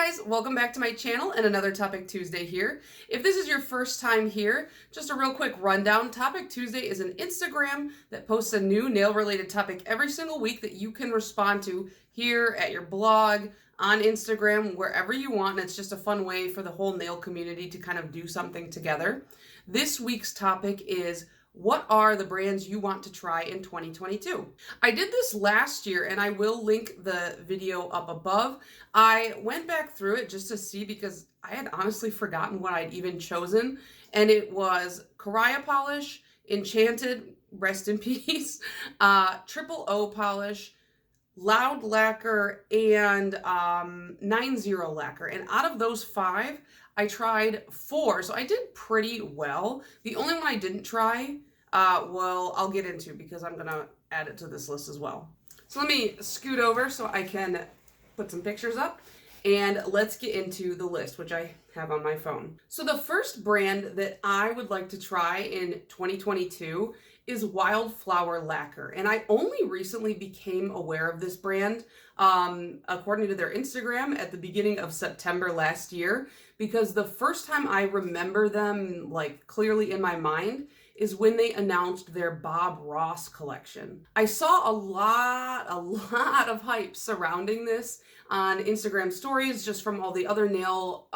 guys, welcome back to my channel and another Topic Tuesday here. If this is your first time here, just a real quick rundown. Topic Tuesday is an Instagram that posts a new nail related topic every single week that you can respond to here at your blog, on Instagram, wherever you want. And it's just a fun way for the whole nail community to kind of do something together. This week's topic is, what are the brands you want to try in 2022? I did this last year and I will link the video up above. I went back through it just to see because I had honestly forgotten what I'd even chosen. And it was Karaya Polish, Enchanted, rest in peace, Triple O Polish, Loud Lacquer, and 90 Lacquer. And out of those 5, I tried 4, so I did pretty well. The only one I didn't try, well, I'll get into because I'm going to add it to this list as well. So let me scoot over so I can put some pictures up, and let's get into the list, which I have on my phone. So the first brand that I would like to try in 2022 is Wildflower Lacquer. And I only recently became aware of this brand, according to their Instagram, at the beginning of September last year, because the first time I remember them like clearly in my mind is when they announced their Bob Ross collection. I saw a lot of hype surrounding this on Instagram stories, just from all the other nail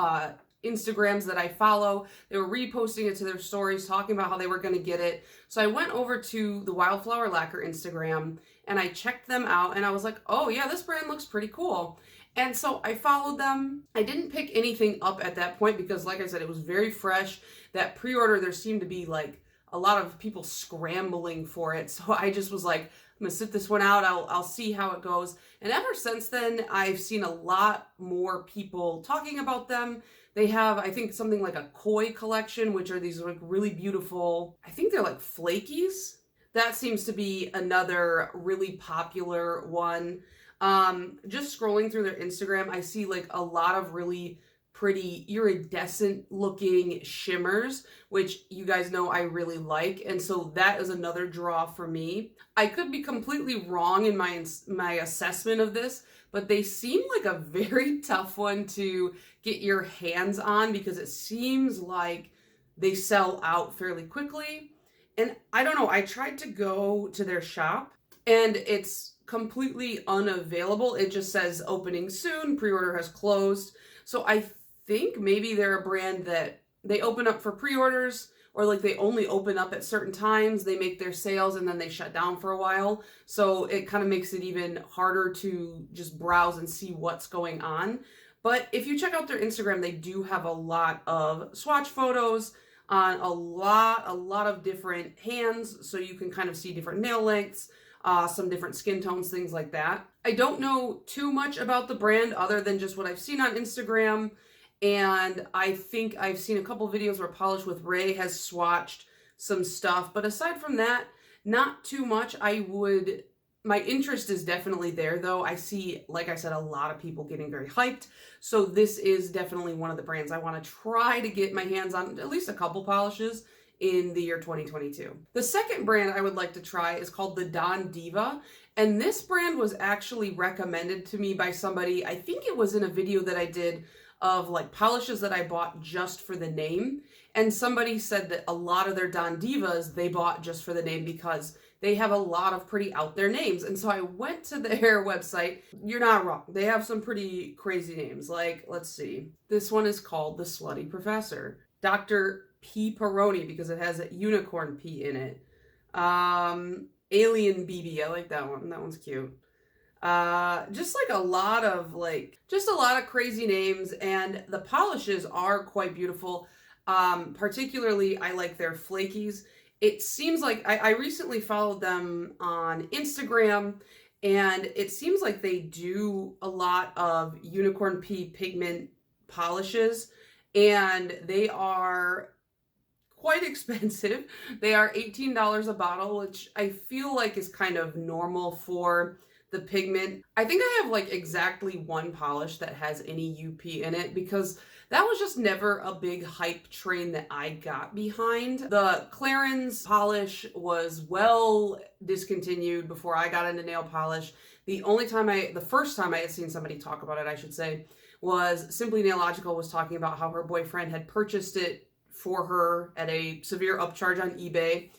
Instagrams that I follow. They were reposting it to their stories, talking about how they were going to get it. So I went over to the Wildflower Lacquer Instagram and I checked them out and I was like, oh yeah, this brand looks pretty cool. And so I followed them. I didn't pick anything up at that point because, like I said, it was very fresh. That pre-order, there seemed to be like a lot of people scrambling for it. So I just was like, I'm gonna sit this one out. I'll see how it goes. And ever since then, I've seen a lot more people talking about them. They have, I think, something like a koi collection, which are these like really beautiful, I think they're like flakies. That seems to be another really popular one. Just scrolling through their Instagram, I see like a lot of really pretty iridescent looking shimmers, which you guys know I really like. And so that is another draw for me. I could be completely wrong in my assessment of this, but they seem like a very tough one to get your hands on because it seems like they sell out fairly quickly. And I don't know, I tried to go to their shop and it's completely unavailable. It just says opening soon, pre-order has closed. So I think maybe they're a brand that they open up for pre-orders, or like they only open up at certain times, they make their sales and then they shut down for a while. So it kind of makes it even harder to just browse and see what's going on. But if you check out their Instagram, they do have a lot of swatch photos on a lot of different hands, so you can kind of see different nail lengths, some different skin tones, things like that. I don't know too much about the brand other than just what I've seen on Instagram. And I think I've seen a couple videos where Polish with Ray has swatched some stuff. But aside from that, not too much. My interest is definitely there though. I see, like I said, a lot of people getting very hyped. So this is definitely one of the brands I want to try to get my hands on, at least a couple polishes in the year 2022. The second brand I would like to try is called the Diva. And this brand was actually recommended to me by somebody. I think it was in a video that I did of like polishes that I bought just for the name. And somebody said that a lot of their Divas they bought just for the name because they have a lot of pretty out there names. And so I went to their website. You're not wrong. They have some pretty crazy names. Like, let's see. This one is called the Slutty Professor. Dr. P. Peroni, because it has a unicorn P in it. Alien BB. I like that one. That one's cute. Just like a lot of crazy names, and the polishes are quite beautiful. Particularly I like their flakies. It seems like I recently followed them on Instagram, and it seems like they do a lot of unicorn pea pigment polishes, and they are quite expensive. They are $18 a bottle, which I feel like is kind of normal for the pigment. I think I have like exactly one polish that has any UP in it because that was just never a big hype train that I got behind. The Clarins polish was well discontinued before I got into nail polish. The first time I had seen somebody talk about it, I should say, was Simply Nailogical was talking about how her boyfriend had purchased it for her at a severe upcharge on eBay.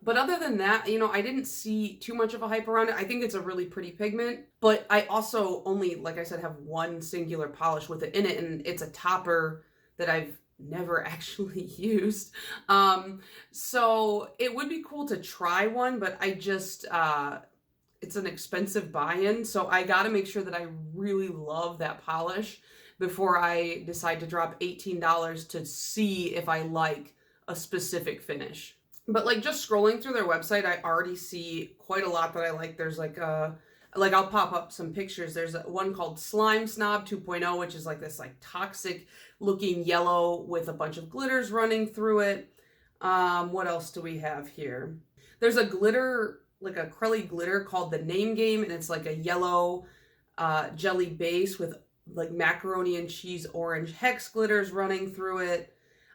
But other than that, I didn't see too much of a hype around it. I think it's a really pretty pigment, but I also only, like I said, have one singular polish with it in it, and it's a topper that I've never actually used. So it would be cool to try one, but I just, it's an expensive buy-in, so I gotta make sure that I really love that polish before I decide to drop $18 to see if I like a specific finish. But like just scrolling through their website, I already see quite a lot that I like. There's like I'll pop up some pictures. There's one called Slime Snob 2.0, which is like this like toxic looking yellow with a bunch of glitters running through it. What else do we have here? There's a glitter, like a acrylic glitter called the Name Game, and it's like a yellow jelly base with like macaroni and cheese orange hex glitters running through it.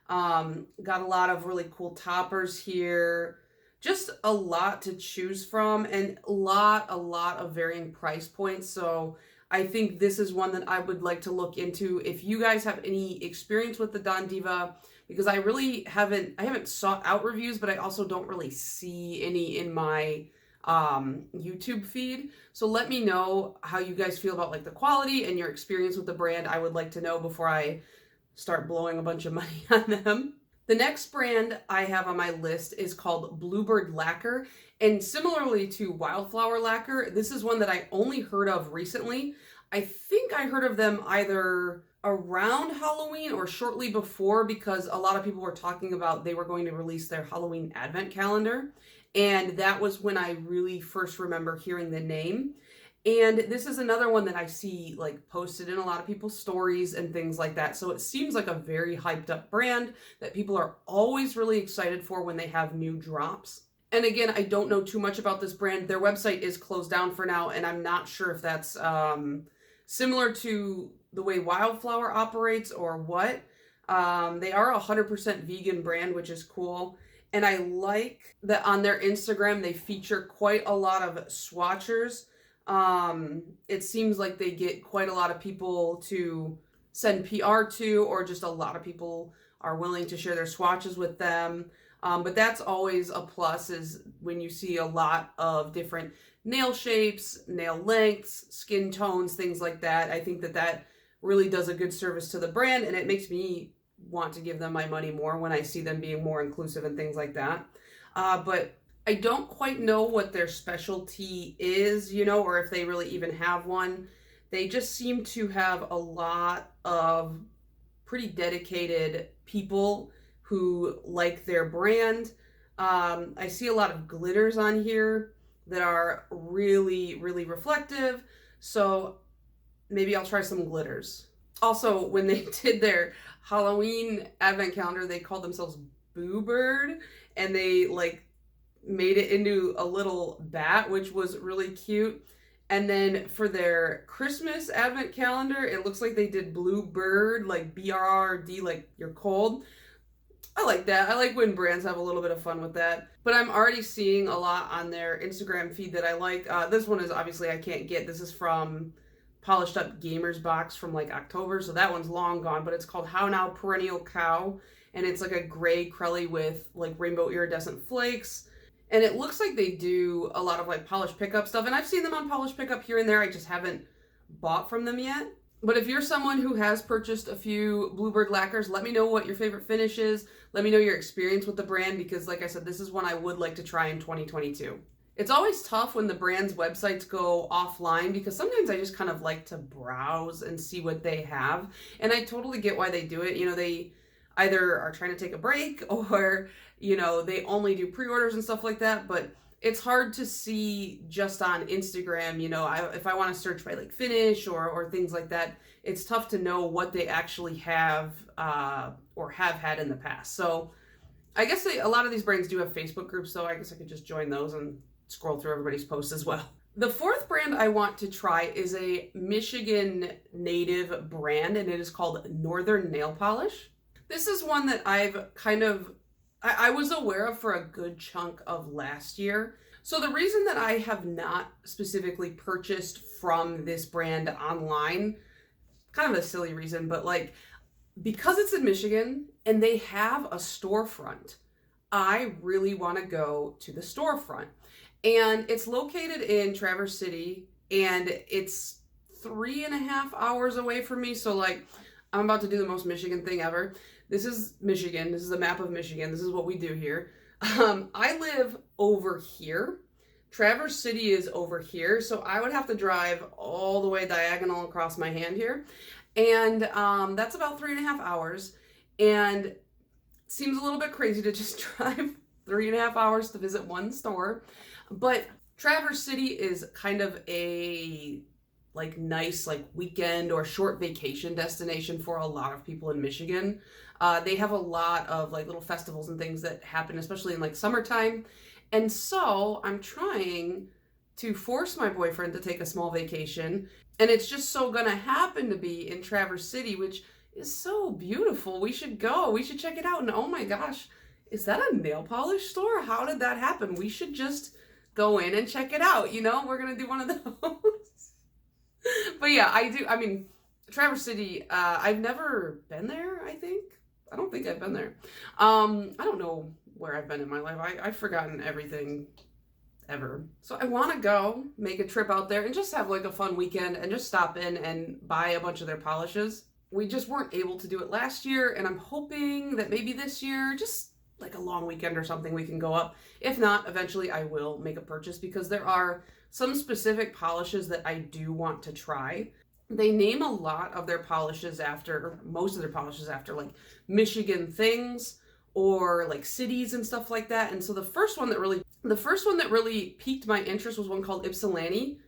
Got a lot of really cool toppers here. Just a lot to choose from, and a lot of varying price points. So I think this is one that I would like to look into if you guys have any experience with the Dawn Diva, because I really haven't sought out reviews, but I also don't really see any in my YouTube feed. So let me know how you guys feel about like the quality and your experience with the brand. I would like to know before I start blowing a bunch of money on them. The next brand I have on my list is called Bluebird Lacquer, and similarly to Wildflower Lacquer, this is one that I only heard of recently. I think I heard of them either around Halloween or shortly before, because a lot of people were talking about they were going to release their Halloween advent calendar, and that was when I really first remember hearing the name. And this is another one that I see like posted in a lot of people's stories and things like that. So it seems like a very hyped up brand that people are always really excited for when they have new drops. And again, I don't know too much about this brand. Their website is closed down for now, and I'm not sure if that's similar to the way Wildflower operates or what. They are a 100% vegan brand, which is cool. And I like that on their Instagram, they feature quite a lot of swatchers. It seems like they get quite a lot of people to send PR to, or just a lot of people are willing to share their swatches with them. But that's always a plus, is when you see a lot of different nail shapes, nail lengths, skin tones, things like that. I think that that really does a good service to the brand, and it makes me want to give them my money more when I see them being more inclusive and things like that. But I don't quite know what their specialty is, or if they really even have one. They just seem to have a lot of pretty dedicated people who like their brand. I see a lot of glitters on here that are really, really reflective. So maybe I'll try some glitters. Also, when they did their Halloween advent calendar, they called themselves Bluebird, and they like made it into a little bat, which was really cute. And then for their Christmas advent calendar, it looks like they did Bluebird, like BRRD, like you're cold. I like that. I like when brands have a little bit of fun with that. But I'm already seeing a lot on their Instagram feed that I like. This one is obviously I can't get. This is from Polished Up Gamer's box from like October, so that one's long gone, but it's called How Now Perennial Cow, and it's like a gray crelly with like rainbow iridescent flakes. And it looks like they do a lot of like Polish Pickup stuff, and I've seen them on Polish Pickup here and there. I just haven't bought from them yet. But if you're someone who has purchased a few Bluebird lacquers, let me know what your favorite finish is. Let me know your experience with the brand, because like I said, this is one I would like to try in 2022. It's always tough when the brand's websites go offline, because sometimes I just kind of like to browse and see what they have. And I totally get why they do it. They either are trying to take a break, or, they only do pre-orders and stuff like that. But it's hard to see just on Instagram, if I want to search by like finish or things like that, it's tough to know what they actually have or have had in the past. So I guess a lot of these brands do have Facebook groups, so I guess I could just join those and scroll through everybody's posts as well. The fourth brand I want to try is a Michigan native brand, and it is called Northern Nail Polish. This is one that I was aware of for a good chunk of last year. So the reason that I have not specifically purchased from this brand online, kind of a silly reason, but like because it's in Michigan and they have a storefront, I really want to go to the storefront. And it's located in Traverse City and it's 3.5 hours away from me. So like I'm about to do the most Michigan thing ever. This is Michigan. This is a map of Michigan. This is what we do here. I live over here. Traverse City is over here, so I would have to drive all the way diagonal across my hand here. And that's about 3.5 hours. And it seems a little bit crazy to just drive 3.5 hours to visit one store. But Traverse City is kind of a like nice like weekend or short vacation destination for a lot of people in Michigan. They have a lot of like little festivals and things that happen, especially in like summertime. And so I'm trying to force my boyfriend to take a small vacation. And it's just so gonna happen to be in Traverse City, which is so beautiful. We should go. We should check it out. And oh my gosh, is that a nail polish store? How did that happen? We should just go in and check it out. You know, we're gonna do one of those. But yeah, I mean, Traverse City, I've never been there, I think. I don't think I've been there. I don't know where I've been in my life. I've forgotten everything ever. So I want to go make a trip out there and just have like a fun weekend and just stop in and buy a bunch of their polishes. We just weren't able to do it last year, and I'm hoping that maybe this year, just like a long weekend or something, we can go up. If not, eventually I will make a purchase because there are some specific polishes that I do want to try. They name a lot of their polishes after, or most of their polishes after, like Michigan things or like cities and stuff like that. And so the first one that really piqued my interest was one called Ypsilanti.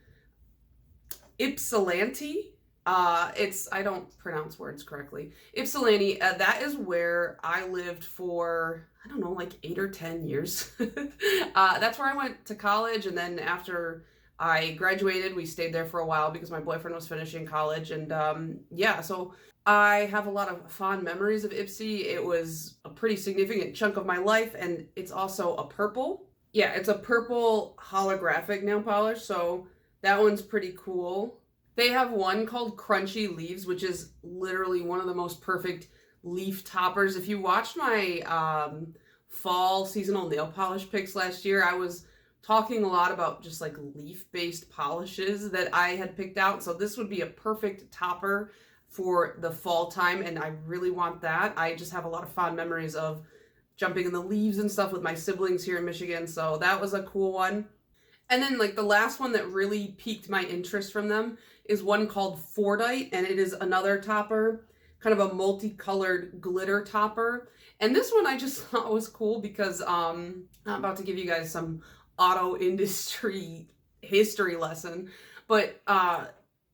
I don't pronounce words correctly. Ypsilanti, that is where I lived for, I don't know, like 8 or 10 years. That's where I went to college, and then after I graduated, we stayed there for a while because my boyfriend was finishing college, and yeah, so I have a lot of fond memories of Ipsy. It was a pretty significant chunk of my life, and it's also a purple. Yeah, it's a purple holographic nail polish, so that one's pretty cool. They have one called Crunchy Leaves, which is literally one of the most perfect leaf toppers. If you watched my fall seasonal nail polish picks last year, I was talking a lot about just like leaf-based polishes that I had picked out. So this would be a perfect topper for the fall time, and I really want that. I just have a lot of fond memories of jumping in the leaves and stuff with my siblings here in Michigan, so that was a cool one. And then like the last one that really piqued my interest from them is one called Fordite, and it is another topper, kind of a multicolored glitter topper. And this one I just thought was cool because I'm about to give you guys some auto industry history lesson, but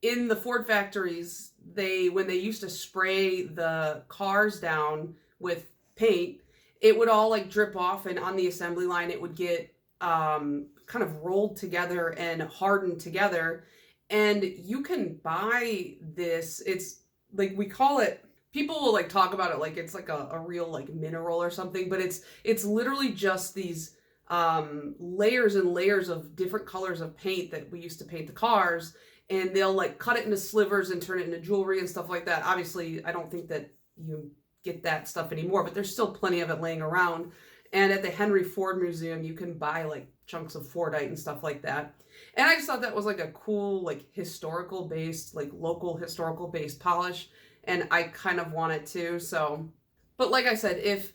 in the Ford factories, when they used to spray the cars down with paint, it would all like drip off, and on the assembly line it would get kind of rolled together and hardened together. And you can buy this, it's like, we call it, people will like talk about it like it's like a real like mineral or something, but it's literally just these layers and layers of different colors of paint that we used to paint the cars, and they'll like cut it into slivers and turn it into jewelry and stuff like that. Obviously, I don't think that you get that stuff anymore, but there's still plenty of it laying around. And at the Henry Ford Museum, you can buy like chunks of Fordite and stuff like that. And I just thought that was like a cool, like historical based, like local historical based polish. And I kind of want it too. So, but like I said, if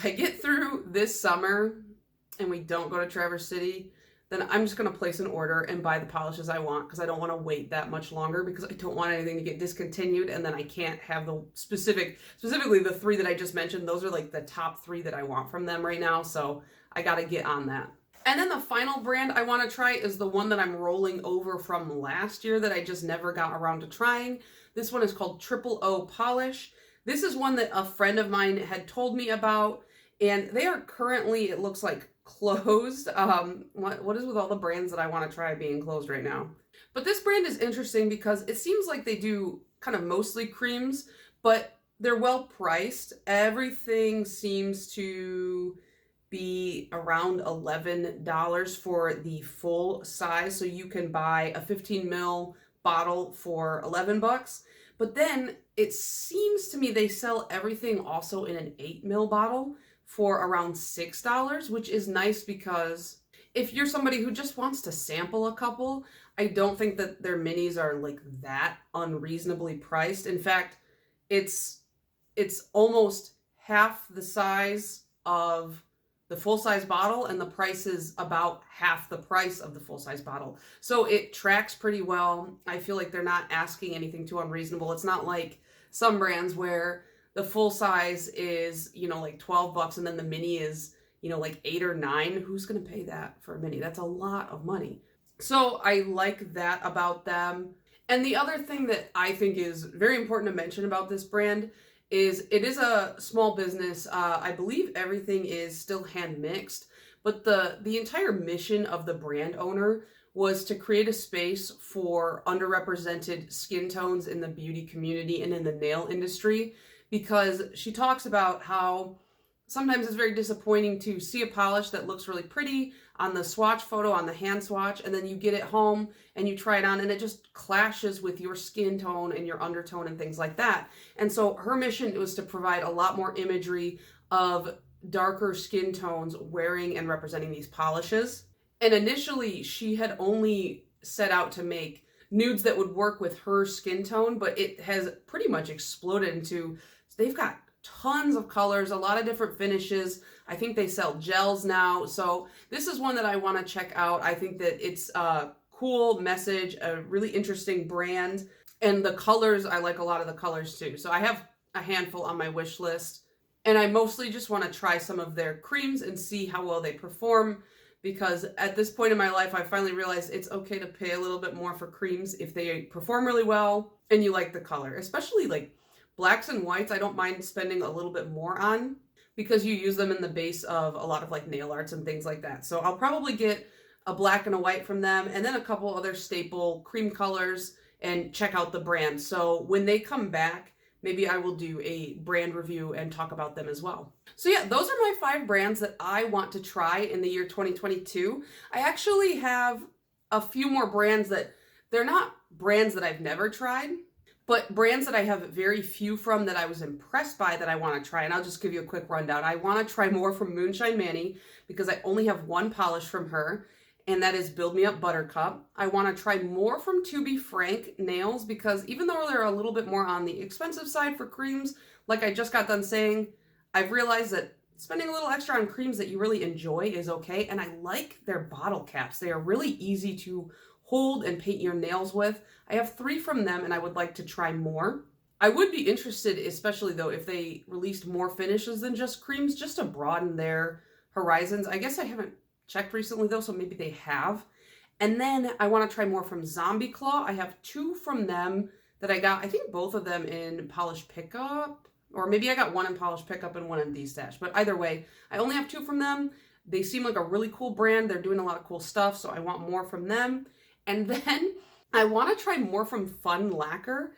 I get through this summer and we don't go to Traverse City, then I'm just going to place an order and buy the polishes I want, because I don't want to wait that much longer, because I don't want anything to get discontinued and then I can't have the specifically the 3 that I just mentioned. Those are like the top 3 that I want from them right now, so I got to get on that. And then the final brand I want to try is the one that I'm rolling over from last year that I just never got around to trying. This one is called Triple O Polish. This is one that a friend of mine had told me about, and they are currently, it looks like, closed. What is with all the brands that I want to try being closed right now? But this brand is interesting because it seems like they do kind of mostly creams, but they're well priced. Everything seems to be around $11 for the full size, so you can buy a 15 ml bottle for $11. But then it seems to me they sell everything also in an 8 ml bottle for around $6, which is nice because if you're somebody who just wants to sample a couple, I don't think that their minis are like that unreasonably priced. In fact, it's almost half the size of the full-size bottle, and the price is about half the price of the full-size bottle. So it tracks pretty well. I feel like they're not asking anything too unreasonable. It's not like some brands where the full size is, you know, like $12 and then the mini is, you know, like 8 or 9. Who's going to pay that for a mini? That's a lot of money. So I like that about them. And the other thing that I think is very important to mention about this brand is it is a small business. I believe everything is still hand mixed, but the entire mission of the brand owner was to create a space for underrepresented skin tones in the beauty community and in the nail industry, because she talks about how sometimes it's very disappointing to see a polish that looks really pretty on the swatch photo, on the hand swatch, and then you get it home and you try it on and it just clashes with your skin tone and your undertone and things like that. And so her mission was to provide a lot more imagery of darker skin tones wearing and representing these polishes. And initially she had only set out to make nudes that would work with her skin tone, but it has pretty much exploded into, they've got tons of colors, a lot of different finishes. I think they sell gels now. So this is one that I want to check out. I think that it's a cool message, a really interesting brand. And the colors, I like a lot of the colors too. So I have a handful on my wish list. And I mostly just want to try some of their creams and see how well they perform. Because at this point in my life, I finally realized it's okay to pay a little bit more for creams if they perform really well and you like the color. Especially like blacks and whites, I don't mind spending a little bit more on because you use them in the base of a lot of like nail arts and things like that. So I'll probably get a black and a white from them and then a couple other staple cream colors and check out the brand. So when they come back, maybe I will do a brand review and talk about them as well. So yeah, those are my 5 brands that I want to try in the year 2022. I actually have a few more brands that they're not brands that I've never tried, but brands that I have very few from that I was impressed by that I want to try. And I'll just give you a quick rundown. I want to try more from Moonshine Manny because I only have one polish from her, and that is Build Me Up Buttercup. I want to try more from To Be Frank Nails because even though they're a little bit more on the expensive side for creams, like I just got done saying, I've realized that spending a little extra on creams that you really enjoy is okay. And I like their bottle caps. They are really easy to hold and paint your nails with. I have 3 from them and I would like to try more. I would be interested, especially though, if they released more finishes than just creams, just to broaden their horizons. I guess I haven't checked recently though, so maybe they have. And then I want to try more from Zombie Claw. I have 2 from them that I got, I think both of them in Polish Pickup, or maybe I got one in Polish Pickup and one in D-Stash. But either way, I only have 2 from them. They seem like a really cool brand. They're doing a lot of cool stuff, so I want more from them. And then I want to try more from Fun Lacquer.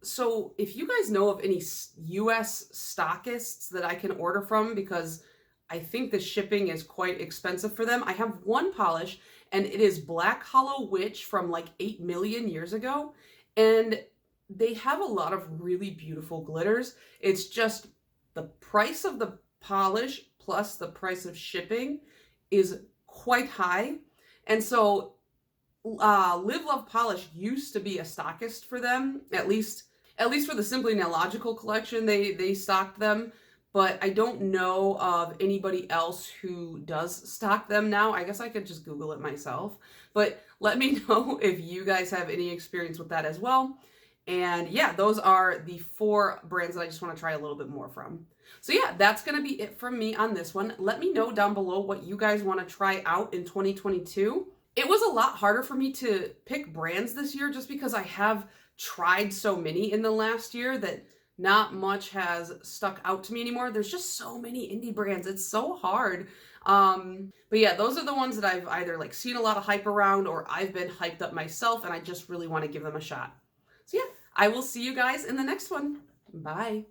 So if you guys know of any US stockists that I can order from, because I think the shipping is quite expensive for them. I have one polish and it is Black Hollow Witch from like 8 million years ago. And they have a lot of really beautiful glitters. It's just the price of the polish plus the price of shipping is quite high. And so Live Love Polish used to be a stockist for them, at least for the Simply Nailogical collection, they stocked them. But I don't know of anybody else who does stock them now. I guess I could just Google it myself. But let me know if you guys have any experience with that as well. And yeah, those are the 4 brands that I just want to try a little bit more from. So yeah, that's going to be it from me on this one. Let me know down below what you guys want to try out in 2022. It was a lot harder for me to pick brands this year just because I have tried so many in the last year that not much has stuck out to me anymore. There's just so many indie brands. It's so hard. But yeah, those are the ones that I've either like seen a lot of hype around or I've been hyped up myself and I just really want to give them a shot. So yeah, I will see you guys in the next one. Bye.